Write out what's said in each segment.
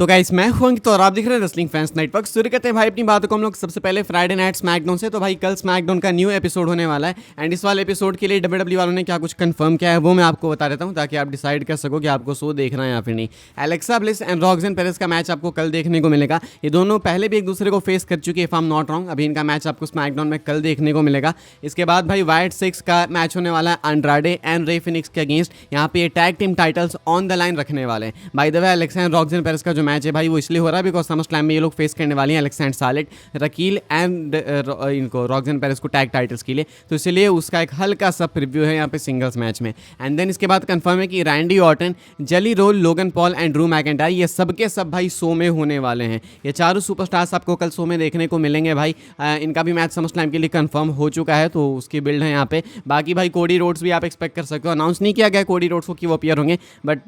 तो गाइस मैं हूं अंकित और आप देख रहे हैं रेसलिंग फैंस नेटवर्क। शुरू करते हैं भाई अपनी बातों को हम लोग सबसे पहले फ्राइडे नाइट स्मैकडाउन से। तो भाई कल स्मैकडाउन का न्यू एपिसोड होने वाला है एंड इस वाले एपिसोड के लिए डब्ल्यूडब्ल्यूई वालों ने क्या कुछ कंफर्म किया है वो मैं आपको बता देता हूं ताकि आप डिसाइड कर सको कि आपको शो देखना है या फिर नहीं। Alexa bliss and Roxanne Perez का मैच आपको कल देखने को मिलेगा। ये दोनों पहले भी एक दूसरे को फेस कर चुके हैं if I am not wrong. अभी इनका मैच आपको स्मैकडाउन में कल देखने को मिलेगा। इसके बाद भाई वाइट 6 का मैच होने वाला है अंड्राडे एंड रे फिनिक्स के अगेंस्ट। यहाँ पे ये tag team titles on the line रखने वाले हैं। By the way Alexa and Roxanne Perez का जो मैच है भाई वो इसलिए हो रहा है बिकॉज समर स्लैम में ये लोग फेस करने वाली हैं एलेक्सा एंड सालेट, रकील एंड इनको रॉक्सन पेरेस को टैग टाइटल्स के लिए। तो इसलिए उसका एक हल्का सा प्रीव्यू है यहाँ पे सिंगल्स मैच में। एंड देन इसके बाद कंफर्म है कि Randy Orton, Jelly Roll, Logan Paul and Drew McIntyre ये सबके सब भाई शो में होने वाले हैं। ये चारों सुपरस्टार्स आपको कल शो में देखने को मिलेंगे भाई। इनका भी मैच समर स्लैम के लिए कंफर्म हो चुका है तो उसकी बिल्ड है यहाँ पे। बाकी भाई कोडी रोड्स भी आप एक्सपेक्ट कर सकते हो। अनाउंस नहीं किया गया कोडी रोड्स को कि वो अपीयर होंगे, बट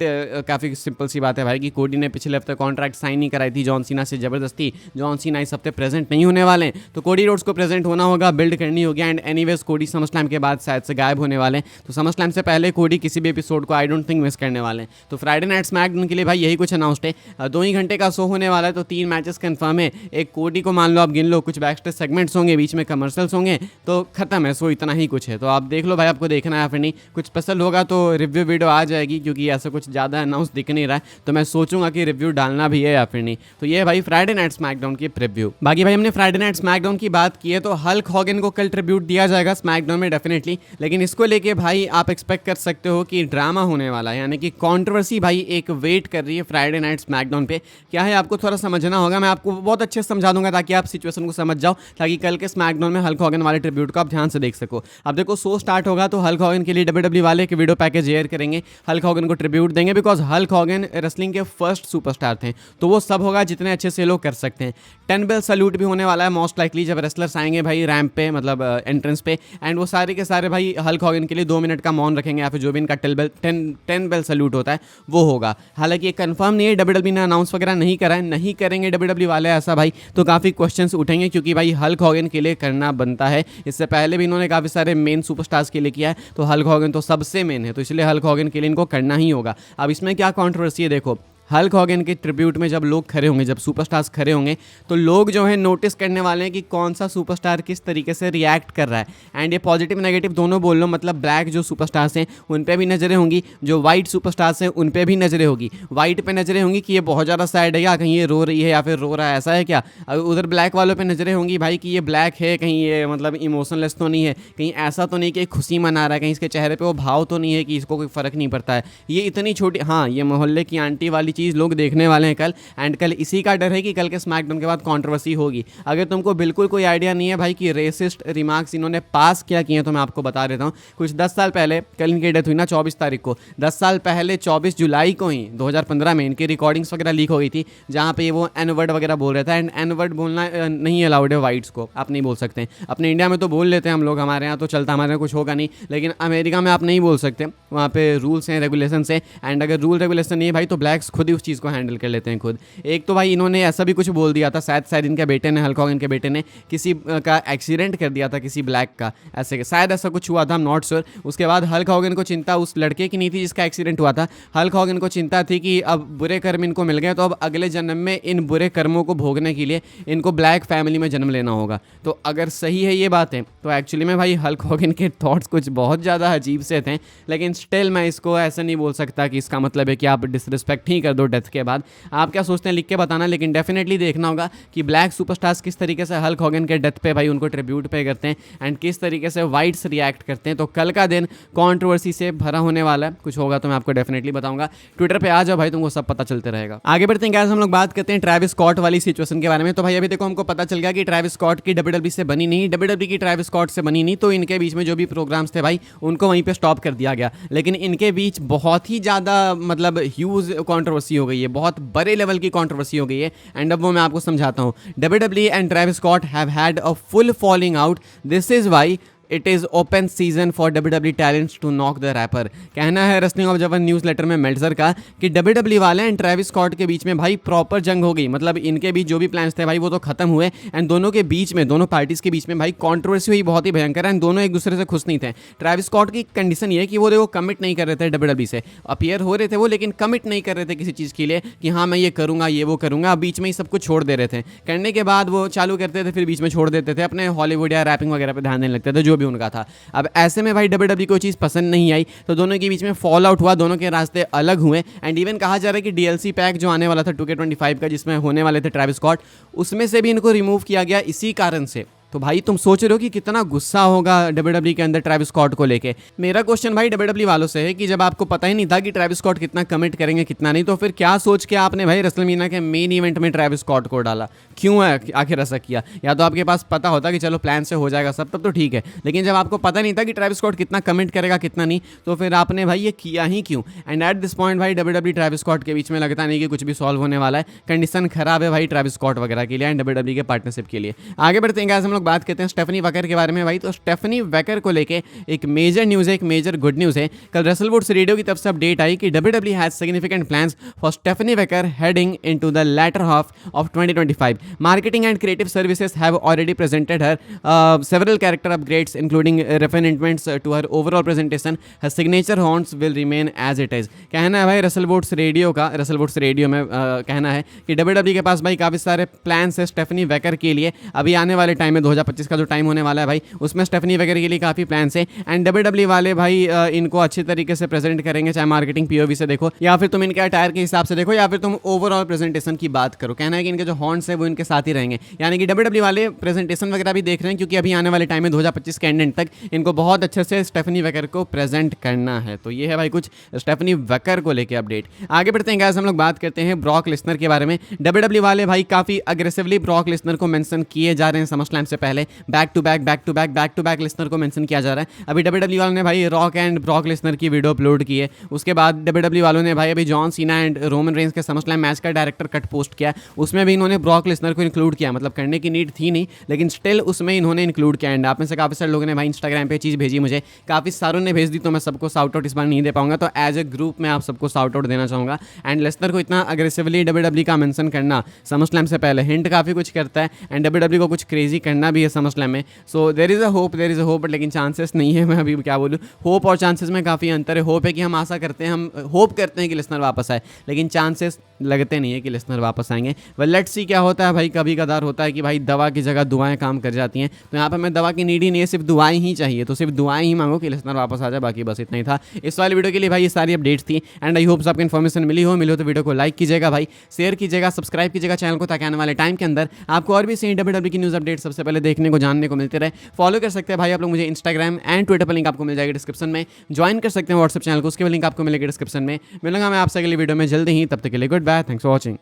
काफ़ी सिंपल सी बात है भाई कि कोडी ने पिछले हफ्ते कॉन्ट्रैक्ट साइन नहीं कराई थी जॉन सीना से ज़बरदस्ती। जॉन सीना इस हफ्ते प्रेजेंट नहीं होने वाले हैं तो कोडी रोड्स को प्रेजेंट होना होगा, बिल्ड करनी होगी। एंड एनीवेज कोडी समर स्लैम के बाद शायद से गायब होने वाले हैं तो समर स्लैम से पहले कोडी किसी भी एपिसोड को आई डोंट थिंक मिस करने वाले हैं। तो फ्राइडे नाइट स्मैकडाउन के लिए भाई यही कुछ अनाउंस्ड है। 2 ही घंटे का शो होने वाला है तो 3 मैचेस कंफर्म है। एक कोडी को मान लो आप गिन लो, कुछ बैकस्टेज सेगमेंट्स होंगे, बीच में कमर्शियल्स होंगे तो खत्म है शो। इतना ही कुछ है तो आप देख लो भाई आपको देखना है या फिर नहीं। कुछ स्पेशल होगा तो रिव्यू वीडियो आ जाएगी क्योंकि ऐसा कुछ ज़्यादा अनाउंस दिख नहीं रहा है तो मैं सोचूंगा कि रिव्यू डालना भी है या फिर नहीं। तो ये भाई फ्राइडे नाइट स्मैकडाउन की प्रीव्यू। बाकी भाई हमने फ्राइडे नाइट स्मैकडाउन की बात की है तो हल्क हॉगन को कल ट्रिब्यूट दिया जाएगा स्मैकडाउन में डेफिनेटली। लेकिन इसको लेके भाई आप एक्सपेक्ट कर सकते हो कि ड्रामा होने वाला है, यानी कि कंट्रोवर्सी भाई एक वेट कर रही है फ्राइडे नाइट स्मैकडाउन पे। क्या है आपको थोड़ा समझना होगा, मैं आपको बहुत अच्छे से समझा दूंगा ताकि आप सिचुएशन को समझ जाओ, ताकि कल के स्मैकडाउन में हल्क हॉगन वाले ट्रिब्यूट को आप ध्यान से देख सको। अब देखो शो स्टार्ट होगा तो हल्क हॉगन के लिए डब्ल्यूडब्ल्यूई वाले एक वीडियो पैकेज एयर करेंगे, हल्क हॉगन को ट्रिब्यूट देंगे बिकॉज हल्क हॉगन रेसलिंग के फर्स्ट सुपरस्टार थे। तो वो सब होगा जितने अच्छे से लोग कर सकते हैं। 10 बेल सल्यूट भी होने वाला है मोस्ट लाइकली जब रेसलर्स आएंगे भाई रैंप पे, मतलब एंट्रेंस पे। एंड वो सारे के सारे भाई हल्क हॉगन के लिए 2 मिनट का मौन रखेंगे या फिर जो भी इनका 10 बेल सल्यूट होता है वो होगा। हालांकि ये कंफर्म नहीं है, डब्ल्यूडब्ल्यूई ने अनाउंस वगैरह नहीं करा है, नहीं करेंगे डब्ल्यूडब्ल्यूई वाले ऐसा भाई तो काफ़ी क्वेश्चंस उठेंगे क्योंकि भाई हल्क हॉगन के लिए करना बनता है। इससे पहले भी इन्होंने काफ़ी सारे मेन सुपरस्टार्स के लिए किया है तो हल्क हॉगन तो सबसे मेन है तो इसलिए हल्क हॉगन के लिए इनको करना ही होगा। अब इसमें क्या कॉन्ट्रोवर्सी है देखो, हल्क हॉगन के ट्रिब्यूट में जब लोग खड़े होंगे, जब सुपरस्टार्स खड़े होंगे तो लोग जो है नोटिस करने वाले हैं कि कौन सा सुपरस्टार किस तरीके से रिएक्ट कर रहा है। एंड ये पॉजिटिव नेगेटिव दोनों बोल लो, मतलब ब्लैक जो सुपरस्टार्स हैं उन पे भी नज़रें होंगी, जो वाइट सुपरस्टार्स हैं उन पे भी नज़रें होगी। वाइट पे नज़रें होंगी कि ये बहुत ज़्यादा सैड है या कहीं ये रो रही है या फिर रो रहा है, ऐसा है क्या। उधर ब्लैक वालों पर नज़रें होंगी भाई कि ये ब्लैक है, कहीं ये मतलब इमोशनलेस तो नहीं है, कहीं ऐसा तो नहीं कि खुशी मना रहा है, कहीं इसके चेहरे पर वो भाव तो नहीं है कि इसको कोई फ़र्क नहीं पड़ता है। ये इतनी छोटी, हाँ ये मोहल्ले की आंटी वाली चीज़ लोग देखने वाले हैं कल। एंड कल इसी का डर है कि कल के स्मैकडाउन के बाद कंट्रोवर्सी होगी। अगर तुमको बिल्कुल कोई आइडिया नहीं है भाई कि रेसिस्ट रिमार्क्स इन्होंने पास क्या किए तो मैं आपको बता देता हूँ। कुछ 10 साल पहले, कल इनकी डेथ हुई ना 24 तारीख को, 10 साल पहले 24 जुलाई को ही 2015 में इनकी रिकॉर्डिंग्स वगैरह लीक हो गई थी जहाँ पे वो एन वर्ड वगैरह बोल रहा था। एंड एन वर्ड बोलना नहीं अलाउड है वाइट्स को, आप नहीं बोल सकते। अपने इंडिया में तो बोल लेते हैं हम लोग, हमारे यहाँ तो चलता, हमारे यहाँ कुछ होगा नहीं, लेकिन अमेरिका में आप नहीं बोल सकते, वहाँ पे रूल्स हैं, रेगुलेशन है। एंड अगर रूल रेगुलेशन नहीं है भाई तो ब्लैक्स खुद ही उस चीज़ को हैंडल कर लेते हैं खुद। एक तो भाई इन्होंने ऐसा भी कुछ बोल दिया था, शायद इनके बेटे ने, हल्क हॉगन के बेटे ने किसी का एक्सीडेंट कर दिया था किसी ब्लैक का, ऐसे शायद ऐसा कुछ हुआ था, नॉट श्योर। उसके बाद हल्क हॉगन को चिंता उस लड़के की नहीं थी जिसका एक्सीडेंट हुआ था, हल्क हॉगन को चिंता थी कि अब बुरे कर्म इनको मिल गए तो अब अगले जन्म में इन बुरे कर्मों को भोगने के लिए इनको ब्लैक फैमिली में जन्म लेना होगा। तो अगर सही है ये बातें तो एक्चुअली में भाई हल्क हॉगन के थॉट्स कुछ बहुत ज़्यादा अजीब से थे, लेकिन स्टिल मैं इसको ऐसा नहीं बोल सकता कि इसका मतलब है कि आप डिसरिस्पेक्ट ही कर दो डेथ के बाद। आप क्या सोचते हैं लिख के बताना, लेकिन डेफिनेटली देखना होगा कि ब्लैक सुपरस्टार्स किस तरीके से हल्क हॉगन के डेथ पे भाई उनको ट्रिब्यूट पे करते हैं एंड किस तरीके से वाइट्स रिएक्ट करते हैं। तो कल का दिन कंट्रोवर्सी से भरा होने वाला है, कुछ होगा तो मैं आपको डेफिनेटली बताऊंगा। ट्विटर पे आ जाओ भाई, तुमको सब पता चलते रहेगा। आगे बढ़ते हैं, हम लोग बात करते हैं ट्रैविस स्कॉट वाली सिचुएशन के बारे में। तो भाई अभी देखो हमको पता चल गया कि ट्रैविस स्कॉट की डब्ल्यूडब्ल्यूई से बनी नहीं, डब्ल्यूडब्ल्यूई की ट्रैविस स्कॉट से बनी नहीं, तो इनके बीच में जो भी प्रोग्राम्स थे भाई उनको वहीं पे स्टॉप कर दिया गया। लेकिन इनके बीच बहुत ही ज़्यादा मतलब ह्यूज कंट्रोवर्सी हो गई है, बहुत बड़े लेवल की कंट्रोवर्सी हो गई है। एंड अब वो मैं आपको समझाता हूँ। WWE and Travis Scott have had a full falling out. This is why it is open season for WWE talents to knock the rapper. कहना है रेसलिंग ऑब्जर्वर न्यूज़ लेटर में मेल्टजर का कि WWE वाले एंड ट्रेविस स्कॉट के बीच में भाई proper जंग हो गई। मतलब इनके बीच जो भी प्लान्स थे भाई वो तो खत्म हुए, एंड दोनों के बीच में, दोनों पार्टीज़ के बीच में भाई कॉन्ट्रोवर्सी हुई बहुत ही भयंकर, एंड दोनों एक दूसरे से खुश नहीं थे। ट्रेविस स्कॉट की कंडीशन ये है कि वो देखो कमिट नहीं कर रहे थे WWE से, अपीयर हो रहे थे वो, लेकिन कमिट नहीं कर रहे थे किसी चीज़ के लिए कि हाँ मैं ये करूँगा ये वो करूँगा। बीच में ही सब कुछ छोड़ दे रहे थे, करने के बाद वो चालू करते थे फिर बीच में छोड़ देते थे, अपने हॉलीवुड या रैपिंग वगैरह पे ध्यान देने लगते थे, जो भी उनका था। अब ऐसे में भाई WWE को चीज़ पसंद नहीं आई, तो दोनों के बीच में फॉल आउट हुआ, दोनों के रास्ते अलग हुए, एंड इवन कहा जा रहा है कि DLC पैक जो आने वाला था 2K25 का, जिसमें होने वाले थे ट्रेविस स्कॉट, उसमें से भी इनको रिमूव किया गया इसी कारण से। तो भाई तुम सोच रहे हो कि कितना गुस्सा होगा WWE के अंदर ट्रेविस स्कॉट को लेके। मेरा क्वेश्चन भाई WWE वालों से है कि जब आपको पता ही नहीं था कि ट्रेविस स्कॉट कितना कमिट करेंगे कितना नहीं, तो फिर क्या सोच के आपने भाई रेसलमेनिया के मेन इवेंट में ट्रेविस स्कॉट को डाला? क्यों है आखिर ऐसा किया? या तो आपके पास पता होता कि चलो प्लान से हो जाएगा सब, तब तो ठीक है, लेकिन जब आपको पता नहीं था कि ट्रेविस स्कॉट कितना कमिट करेगा कितना नहीं, तो फिर आपने भाई ये किया ही क्यों? एंड एट दिस पॉइंट भाई WWE ट्रेविस स्कॉट के बीच में लगता नहीं कि कुछ भी सॉल्व होने वाला है। कंडीशन खराब है भाई ट्रेविस स्कॉट वगैरह के लिए एंड WWE के पार्टनरशिप के लिए। आगे बढ़ते हैं गाइस, हम लोग बात करते हैं स्टेफनी वेकर के बारे में भाई। तो स्टेफनी वेकर को लेके एक मेजर न्यूज़ है, एक मेजर गुड न्यूज़ है। कल रसलवुड्स रेडियो की तरफ से अपडेट आई कि WWE has significant plans for Stephanie Vaquer heading into the latter half of 2025। Marketing and creative services have already presented her several character upgrades including refinements to her overall presentation. Her signature haunts will remain as it is. कहना है भाई रसलवुड्स radio का, रसलवुड्स radio में कहना है कि WWE के पास भाई काफ़ी सारे प्लान्स है स्टेफनी वेकर के लिए। अभी आने वाले टाइम में 2025 का जो टाइम होने वाला है भाई, उसमें स्टेफनी वेकर के लिए काफ़ी प्लान्स है, एंड WWE वाले भाई इनको अच्छे तरीके से प्रेजेंट करेंगे, चाहे मार्केटिंग POV से देखो या फिर तुम इनके अटायर के हिसाब से देखो या फिर तुम ओवरऑल प्रेजेंटेशन की बात करो। कहना है कि इनके जो हॉर्न्स है वो इनके साथ ही रहेंगे, यानी कि WWE वाले प्रेजेंटेशन वगैरह भी देख रहे हैं, क्योंकि अभी आने वाले टाइम में 2025 के एंड तक इनको बहुत अच्छे से स्टेफनी वेकर को प्रेजेंट करना है। तो ये है भाई कुछ स्टेफनी वेकर को लेके अपडेट। आगे बढ़ते हैं गाइस, हम लोग बात करते हैं ब्रॉक लेसनर के बारे में। WWE वाले भाई काफ़ी अग्रेसिवली ब्रॉक लेसनर को मेंशन किए जा रहे हैं समरस्लैम से पहले, बैक टू बैक लेसनर को मेंशन किया जा रहा है। अभी WWE वालों ने भाई रॉक एंड ब्रॉक लेसनर की वीडियो अपलोड की है, उसके बाद WWE वालों ने भाई अभी John Cena and Roman Reigns के समरस्लैम मैच का डायरेक्टर कट पोस्ट किया, उसमें भी इन्होंने ब्रॉक लेसनर को इंक्लूड किया। मतलब करने की नीड थी नहीं, लेकिन स्टिल उसमें इन्होंने इंक्लूड किया। एंड आप में से काफ़ी सारे लोगों ने भाई इंस्टाग्राम पे चीज़ भेजी मुझे, काफ़ी सारों ने भेज दी, तो मैं सबको साउट आउट इस बार नहीं दे पाऊंगा, तो एज ए ग्रुप मैं आप सबको साउट आउट देना चाहूँगा। एंड लेसनर को इतना अग्रेसिवली WWE का मेंशन करना समरस्लैम से पहले हिंट काफ़ी कुछ करता है, एंड WWE को कुछ क्रेजी करना भी है समरस्लैम में। So there is a hope, लेकिन चांसेस नहीं है। मैं अभी क्या बोलूँ, होप और चांसेस में काफ़ी अंतर है। होप है कि हम आशा करते हैं, हम होप करते हैं कि लेसनर वापस आए, लेकिन चांसेस लगते नहीं है कि लेसनर वापस आएंगे। वेल लेट्स सी क्या होता है भाई। कभी कदार होता है कि भाई दवा की जगह दुआएं काम कर जाती हैं, तो यहाँ पर हमें दवा की नीड ही नहीं है, सिर्फ दुआएं ही चाहिए, तो सिर्फ दुआएं ही मांगो कि लेसनर वापस आ जाए। बाकी बस इतना ही था इस वाली वीडियो के लिए भाई। ये सारी अपडेट्स थी एंड आई होप आपको इन्फॉर्मेशन मिली हो तो वीडियो को लाइक कीजिएगा भाई, शेयर कीजिएगा, सब्सक्राइब कीजिएगा चैनल को, ताकि आने वाले टाइम के अंदर आपको और भी सही WWE की न्यूज़ अपडेट सबसे पहले देखने को जानने को मिलते रहे। फॉलो कर सकते हैं भाई आप लोग मुझे इंस्टाग्राम एंड ट्विटर पर, लिंक आपको मिल जाएगी डिस्क्रिप्शन में। ज्वाइन कर सकते हैं व्हाट्सएप चैनल को, उसके भी लिंक आपको मिलेगी डिस्क्रिप्शन में। मिलूंगा मैं आपसे अगली वीडियो में जल्दी ही, तब तक के लिए goodbye, thanks for watching.